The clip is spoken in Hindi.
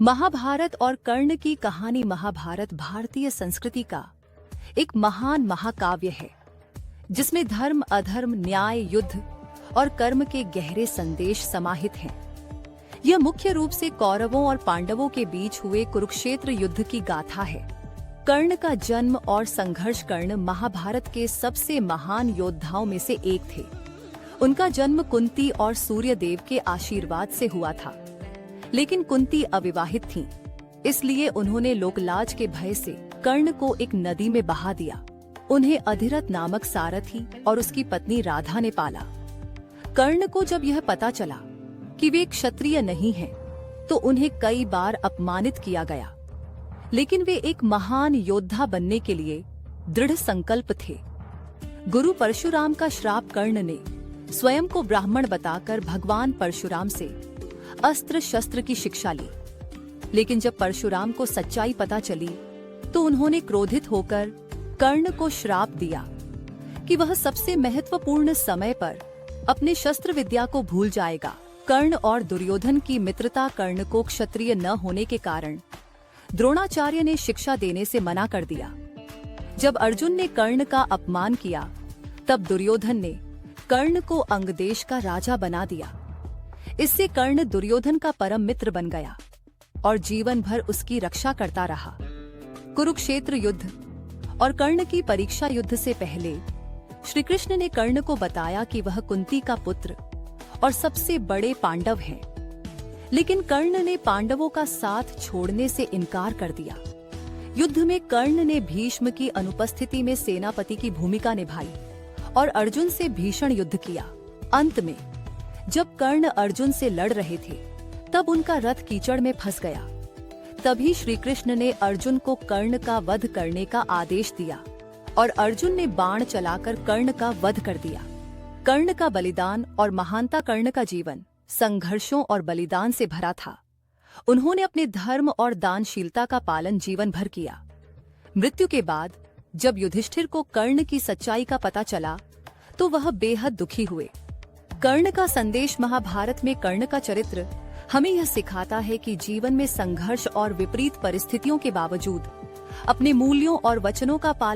महाभारत और कर्ण की कहानी महाभारत भारतीय संस्कृति का एक महान महाकाव्य है, जिसमें धर्म, अधर्म, न्याय, युद्ध और कर्म के गहरे संदेश समाहित हैं। यह मुख्य रूप से कौरवों और पांडवों के बीच हुए कुरुक्षेत्र युद्ध की गाथा है। कर्ण का जन्म और संघर्ष। कर्ण महाभारत के सबसे महान योद्धाओं में से एक थे। उनका जन्म कुंती और सूर्यदेव के आशीर्वाद से हुआ था, लेकिन कुंती अविवाहित थीं, इसलिए उन्होंने लोकलाज के भय से कर्ण को एक नदी में बहा दिया। उन्हें अधिरथ नामक सारथी और उसकी पत्नी राधा ने पाला। कर्ण को जब यह पता चला कि वे क्षत्रिय नहीं हैं, तो उन्हें कई बार अपमानित किया गया, लेकिन वे एक महान योद्धा बनने के लिए दृढ़ संकल्प थे। गुरु परशुराम का श्राप। कर्ण ने स्वयं को ब्राह्मण बताकर भगवान परशुराम से अस्त्र शस्त्र की शिक्षा ली, लेकिन जब परशुराम को सच्चाई पता चली तो उन्होंने क्रोधित होकर कर्ण को श्राप दिया कि वह सबसे महत्वपूर्ण समय पर अपने शस्त्र विद्या को भूल जाएगा। कर्ण और दुर्योधन की मित्रता। कर्ण को क्षत्रिय न होने के कारण द्रोणाचार्य ने शिक्षा देने से मना कर दिया। जब अर्जुन ने कर्ण का अपमान किया, तब दुर्योधन ने कर्ण को अंगदेश का राजा बना दिया। इससे कर्ण दुर्योधन का परम मित्र बन गया और जीवन भर उसकी रक्षा करता रहा। कुरुक्षेत्र युद्ध और कर्ण की परीक्षा। युद्ध से पहले श्री कृष्ण ने कर्ण को बताया कि वह कुंती का पुत्र और सबसे बड़े पांडव हैं, लेकिन कर्ण ने पांडवों का साथ छोड़ने से इनकार कर दिया। युद्ध में कर्ण ने भीष्म की अनुपस्थिति में सेनापति की भूमिका निभाई और अर्जुन से भीषण युद्ध किया। अंत में जब कर्ण अर्जुन से लड़ रहे थे, तब उनका रथ कीचड़ में फंस गया। तभी श्री कृष्ण ने अर्जुन को कर्ण का वध करने का आदेश दिया और अर्जुन ने बाण चलाकर कर्ण का वध कर दिया। कर्ण का बलिदान और महानता। कर्ण का जीवन संघर्षों और बलिदान से भरा था। उन्होंने अपने धर्म और दानशीलता का पालन जीवन भर किया। मृत्यु के बाद जब युधिष्ठिर को कर्ण की सच्चाई का पता चला, तो वह बेहद दुखी हुए। कर्ण का संदेश। महाभारत में कर्ण का चरित्र हमें यह सिखाता है कि जीवन में संघर्ष और विपरीत परिस्थितियों के बावजूद अपने मूल्यों और वचनों का पालन